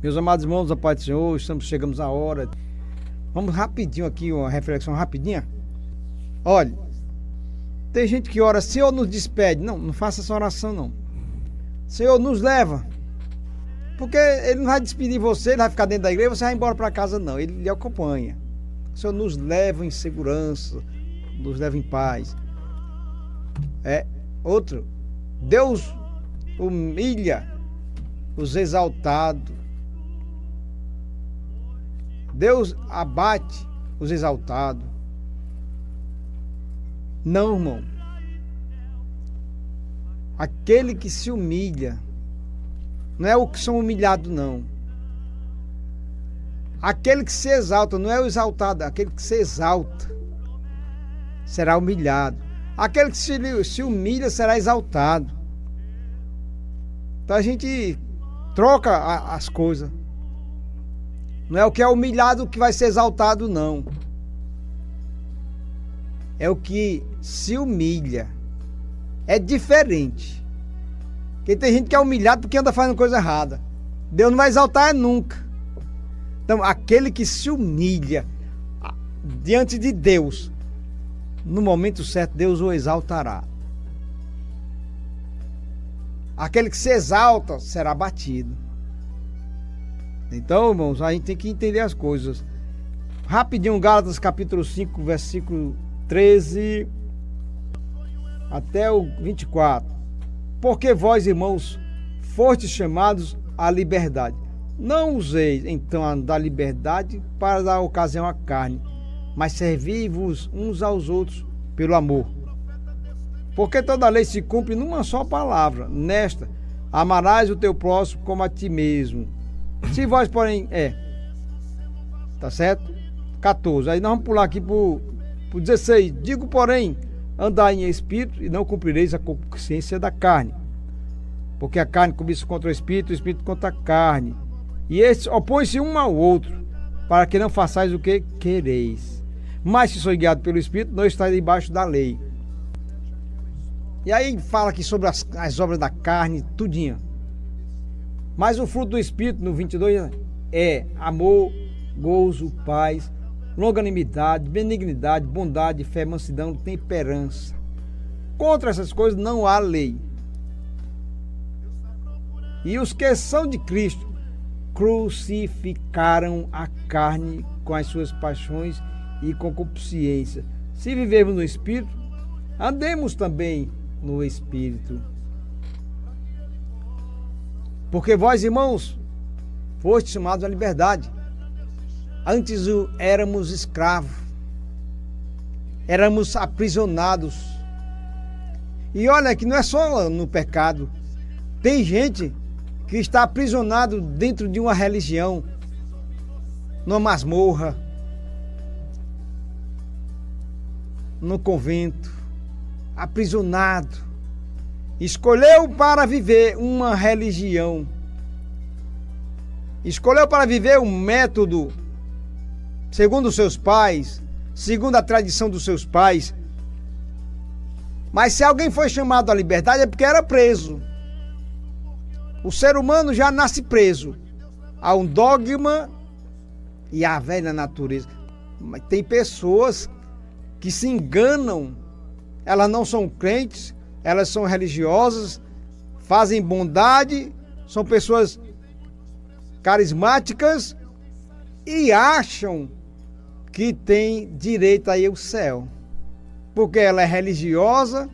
Meus amados irmãos, a paz do Senhor, chegamos à hora. Vamos rapidinho aqui, uma reflexão rapidinha. Olha, tem gente que ora, Senhor nos despede. Não faça essa oração não. Senhor nos leva. Porque Ele não vai despedir você, Ele vai ficar dentro da igreja, você vai embora para casa não. Ele lhe acompanha. Senhor nos leva em segurança, nos leva em paz. Outro, Deus humilha os exaltados. Deus abate os exaltados. Não, irmão. Aquele que se humilha, não é o que são humilhados, não. Aquele que se exalta, não é o exaltado, aquele que se exalta será humilhado. Aquele que se humilha será exaltado. Então a gente troca as coisas. Não é o que é humilhado que vai ser exaltado, não. É o que se humilha. É diferente. Porque tem gente que é humilhado porque anda fazendo coisa errada. Deus não vai exaltar nunca. Então, aquele que se humilha diante de Deus, no momento certo, Deus o exaltará. Aquele que se exalta será batido. Então, irmãos, a gente tem que entender as coisas. Rapidinho, Gálatas capítulo 5, versículo 13 até o 24. Porque vós, irmãos, fostes chamados à liberdade. Não useis, então, da liberdade para dar ocasião à carne, mas servi-vos uns aos outros pelo amor. Porque toda a lei se cumpre numa só palavra, nesta: amarás o teu próximo como a ti mesmo. Se vós, porém, tá certo? 14, aí nós vamos pular aqui pro 16. Digo, porém, andai em espírito e não cumprireis a concupiscência da carne. Porque a carne cobiça contra o espírito contra a carne. E estes opõem-se um ao outro, para que não façais o que quereis. Mas se sois guiados pelo Espírito, não estáis debaixo da lei. E aí fala aqui sobre as obras da carne, tudinho. Mas o fruto do Espírito, no 22, é amor, gozo, paz, longanimidade, benignidade, bondade, fé, mansidão, temperança. Contra essas coisas não há lei. E os que são de Cristo crucificaram a carne com as suas paixões e concupiscência. Se vivermos no Espírito, andemos também no Espírito. Porque vós, irmãos, fostes chamados à liberdade. Antes éramos escravos, éramos aprisionados. E olha que não é só no pecado. Tem gente que está aprisionado dentro de uma religião, numa masmorra, no convento, aprisionado. Escolheu para viver uma religião, escolheu para viver um método segundo os seus pais, segundo a tradição dos seus pais. Mas se alguém foi chamado à liberdade é porque era preso. O ser humano já nasce preso a um dogma e à velha natureza. Mas tem pessoas que se enganam, elas não são crentes, elas são religiosas, fazem bondade, são pessoas carismáticas e acham que tem direito a ir ao céu. Porque ela é religiosa,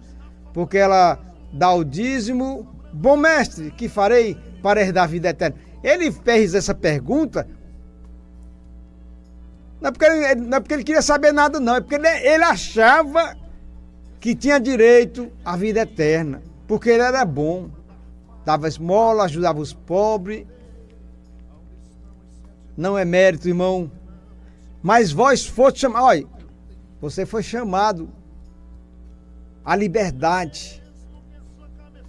porque ela dá o dízimo. Bom mestre, que farei para herdar a vida eterna? Ele fez essa pergunta, não é porque ele queria saber nada, não. É porque ele achava que tinha direito à vida eterna. Porque ele era bom, dava esmola, ajudava os pobres. Não é mérito, irmão. Mas vós foste chamados, olha, você foi chamado à liberdade.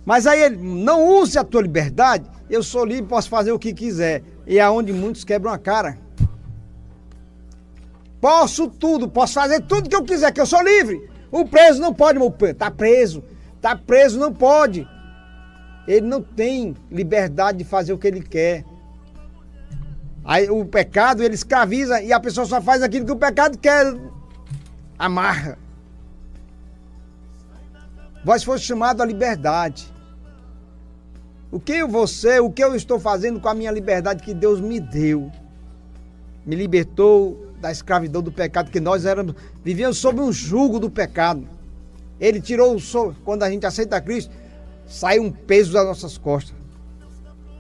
Mas aí ele, não use a tua liberdade, eu sou livre, posso fazer o que quiser. E é onde muitos quebram a cara. Posso tudo, posso fazer tudo que eu quiser, que eu sou livre. O preso não pode, está preso, não pode. Ele não tem liberdade de fazer o que ele quer. Aí o pecado, ele escraviza e a pessoa só faz aquilo que o pecado quer. Amarra. Vós foste chamado à liberdade. O que eu estou fazendo com a minha liberdade que Deus me deu? Me libertou da escravidão do pecado, que nós vivíamos sob um jugo do pecado. Ele tirou, quando a gente aceita Cristo, sai um peso das nossas costas.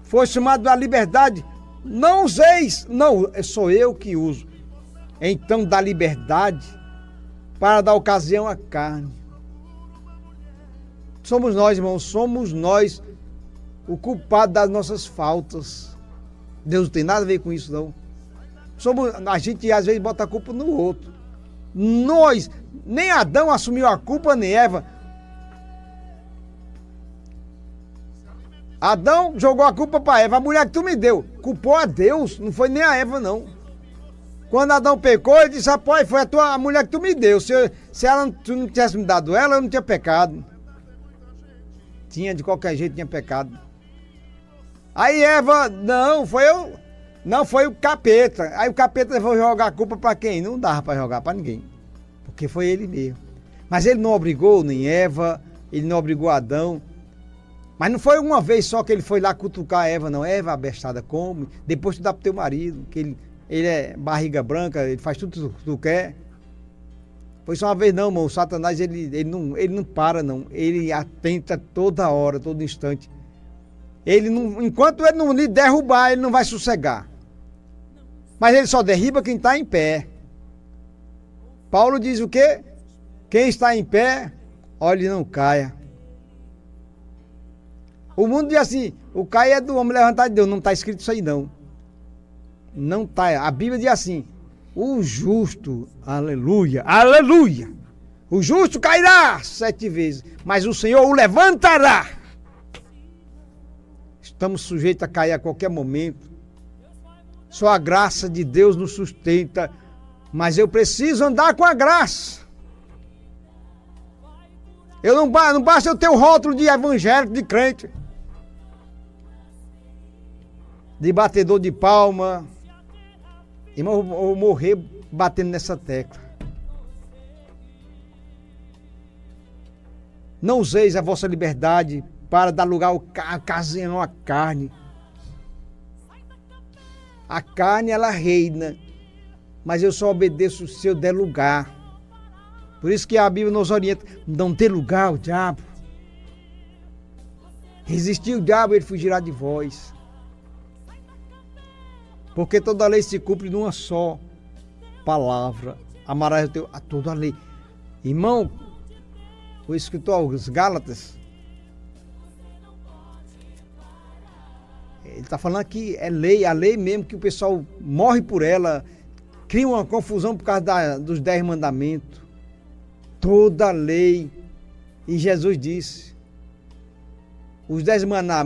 Foi chamado à liberdade. Não useis, não, sou eu que uso. Então dá liberdade para dar ocasião à carne. Somos nós, irmãos, somos nós o culpado das nossas faltas. Deus não tem nada a ver com isso, não. A gente às vezes bota a culpa no outro. Nós, nem Adão assumiu a culpa, nem Eva. Adão jogou a culpa para Eva. A mulher que tu me deu, culpou a Deus, não foi nem a Eva, não. Quando Adão pecou, ele disse: rapaz, foi a mulher que tu me deu. Se tu não tivesse me dado ela, eu não tinha pecado. De qualquer jeito tinha pecado. Aí Eva, não, foi eu. Não, foi o capeta. Aí o capeta foi jogar a culpa para quem? Não dava para jogar para ninguém. Porque foi ele mesmo. Mas ele não obrigou nem Eva, ele não obrigou Adão. Mas não foi uma vez só que ele foi lá cutucar a Eva, não. Eva, abestada, come. Depois tu dá pro teu marido, que ele é barriga branca, ele faz tudo que tu quer. Foi só uma vez não, irmão. O Satanás, ele não para, não. Ele atenta toda hora, todo instante. Enquanto ele não lhe derrubar, ele não vai sossegar. Mas ele só derriba quem está em pé. Paulo diz o quê? Quem está em pé, olhe, não caia. O mundo diz assim: o cair é do homem levantar de Deus. Não está escrito isso aí, não. Não está. A Bíblia diz assim: o justo, aleluia, aleluia. O justo cairá 7 vezes, mas o Senhor o levantará. Estamos sujeitos a cair a qualquer momento. Só a graça de Deus nos sustenta. Mas eu preciso andar com a graça. Não basta eu ter o rótulo de evangélico, de crente, de batedor de palma. Irmão, eu vou morrer batendo nessa tecla. Não useis a vossa liberdade para dar lugar à ocasião à carne. A carne, ela reina, mas eu só obedeço se eu der lugar. Por isso que a Bíblia nos orienta: não dê lugar ao diabo. Resistir o diabo, ele fugirá de vós. Porque toda lei se cumpre numa só palavra: amarás a toda a lei. Irmão, o escritor aos Gálatas, ele está falando que é lei, a lei mesmo, que o pessoal morre por ela, cria uma confusão por causa dos 10 mandamentos. Toda a lei. E Jesus disse: os 10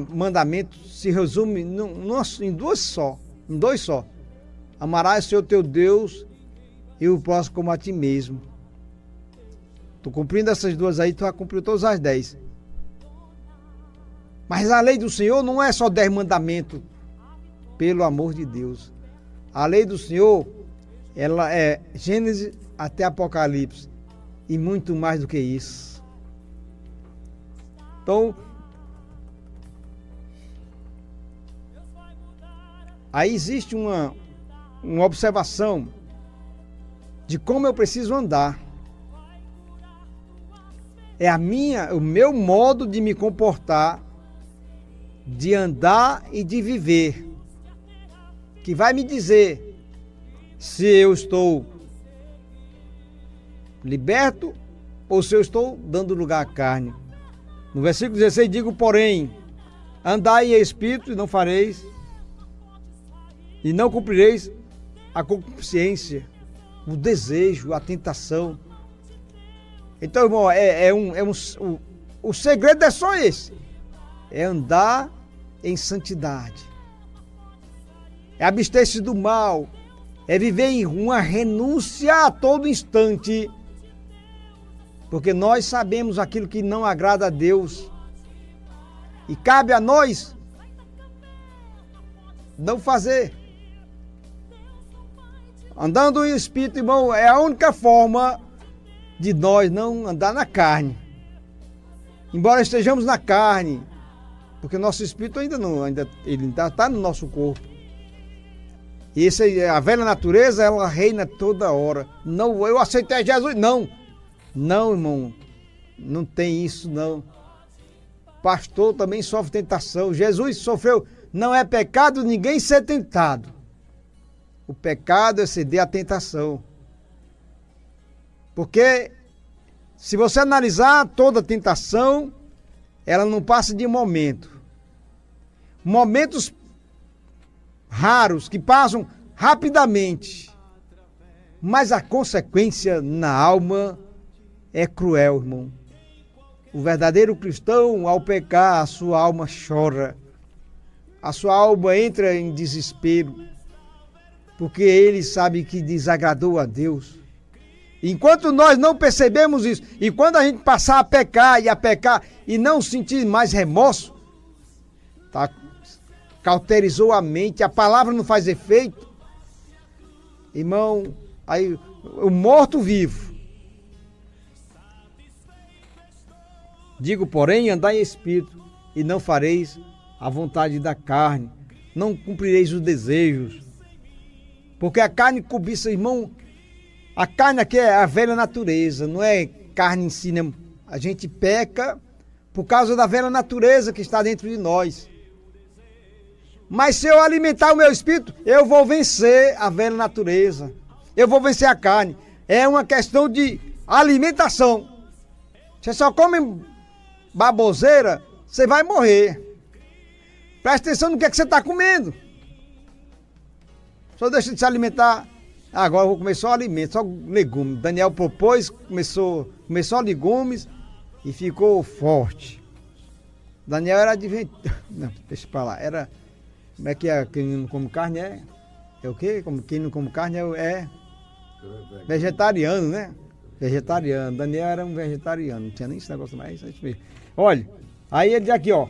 mandamentos se resumem em dois só. Amarás o Senhor teu Deus e o próximo como a ti mesmo. Tu cumprindo essas duas aí, tu já cumpriu todas as 10. Mas a lei do Senhor não é só 10 mandamentos, pelo amor de Deus. A lei do Senhor, ela é Gênesis até Apocalipse, e muito mais do que isso. Então, aí existe uma observação de como eu preciso andar. É o meu modo de me comportar, de andar e de viver, que vai me dizer se eu estou liberto ou se eu estou dando lugar à carne. No versículo 16 digo: porém, andai em espírito e não fareis, e não cumprireis a concupiscência, o desejo, a tentação. Então, irmão, o segredo é só esse: é andar em santidade, é abster-se do mal, é viver em uma renúncia a todo instante, porque nós sabemos aquilo que não agrada a Deus, e cabe a nós não fazer. Andando em espírito, irmão, é a única forma de nós não andar na carne. Embora estejamos na carne, porque nosso espírito ainda ele está no nosso corpo. E a velha natureza, ela reina toda hora. Não, eu aceitei Jesus. Não, irmão, não tem isso não. Pastor também sofre tentação. Jesus sofreu. Não é pecado ninguém ser tentado. O pecado é ceder à tentação. Porque se você analisar toda tentação, ela não passa de momento. Momentos raros que passam rapidamente. Mas a consequência na alma é cruel, irmão. O verdadeiro cristão, ao pecar, a sua alma chora. A sua alma entra em desespero. Porque ele sabe que desagradou a Deus. Enquanto nós não percebemos isso, e quando a gente passar a pecar e não sentir mais remorso, tá? Cauterizou a mente, a palavra não faz efeito, irmão, aí o morto vivo. Digo, porém, andai em espírito, e não fareis a vontade da carne, não cumprireis os desejos, porque a carne cobiça, irmão. A carne aqui é a velha natureza, não é carne em si, né? A gente peca por causa da velha natureza que está dentro de nós. Mas se eu alimentar o meu espírito, eu vou vencer a velha natureza. Eu vou vencer a carne. É uma questão de alimentação. Você só come baboseira, você vai morrer. Presta atenção no que é que você está comendo. Só deixa de se alimentar. Agora eu vou comer só alimento, só legumes. Daniel propôs, começou legumes e ficou forte. Daniel era adventista. Não, deixa pra lá. Era. Como é que é? Quem não come carne é. É o quê? Quem não come carne é vegetariano, né? Vegetariano. Daniel era um vegetariano. Não tinha nem esse negócio mais. Olha, aí ele diz aqui, ó.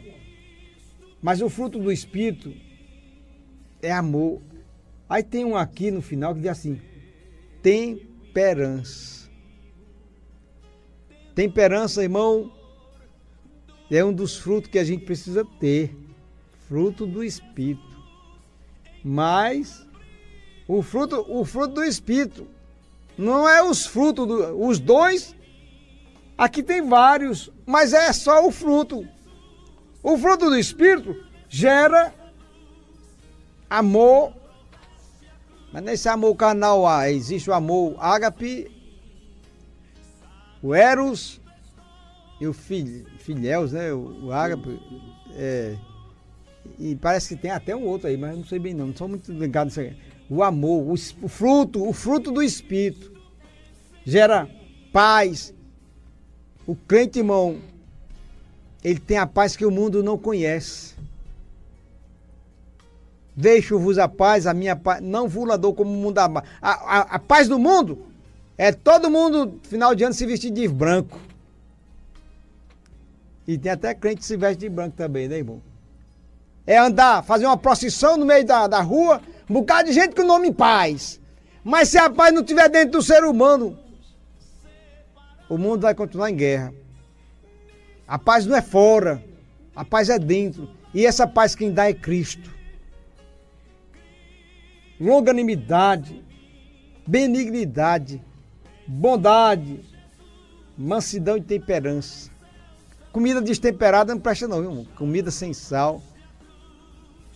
Mas o fruto do Espírito é amor. Aí tem um aqui no final que diz assim, temperança. Temperança, irmão, é um dos frutos que a gente precisa ter. Fruto do Espírito. Mas o fruto do Espírito não é os frutos, os dois, aqui tem vários, mas é só o fruto. O fruto do Espírito gera amor. Mas nesse amor carnal existe o amor ágape, o eros e o filhéus, né? O ágape. E parece que tem até um outro aí, mas eu não sei bem não sou muito ligado nisso aí. O amor, o fruto do Espírito gera paz. O crente, irmão, ele tem a paz que o mundo não conhece. Deixo-vos a paz, a minha paz, não vos dou como o mundo dá. A paz do mundo é todo mundo, final de ano, se vestir de branco. E tem até crente que se veste de branco também, né, irmão? É andar, fazer uma procissão no meio da rua, um bocado de gente com o nome paz. Mas se a paz não estiver dentro do ser humano, o mundo vai continuar em guerra. A paz não é fora, a paz é dentro. E essa paz quem dá é Cristo. Longanimidade, benignidade, bondade, mansidão e temperança. Comida destemperada não presta não, irmão. Comida sem sal.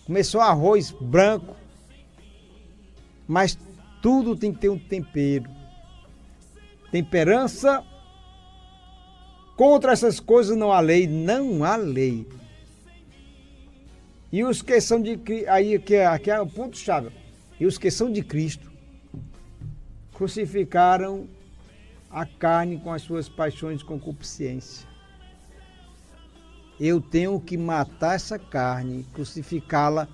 Começou arroz branco, mas tudo tem que ter um tempero. Temperança, contra essas coisas não há lei, não há lei. E os que são de... Aí aqui é o ponto-chave. E os que são de Cristo crucificaram a carne com as suas paixões de concupiscência. Eu tenho que matar essa carne, crucificá-la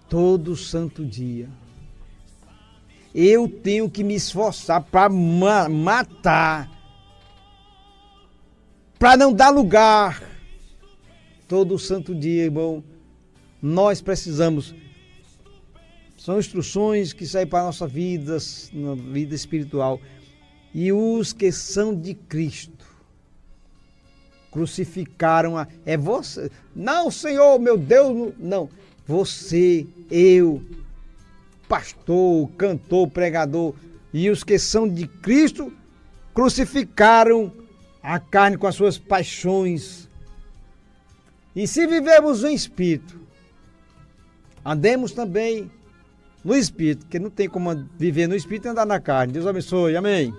todo santo dia. Eu tenho que me esforçar para matar, para não dar lugar. Todo santo dia, irmão, nós precisamos São instruções que saem para a nossa vida, na vida espiritual. E os que são de Cristo crucificaram é você. Não, Senhor, meu Deus, não. Você, eu, pastor, cantor, pregador, e os que são de Cristo crucificaram a carne com as suas paixões. E se vivemos no Espírito, andemos também no Espírito, porque não tem como viver no Espírito e andar na carne. Deus abençoe, amém.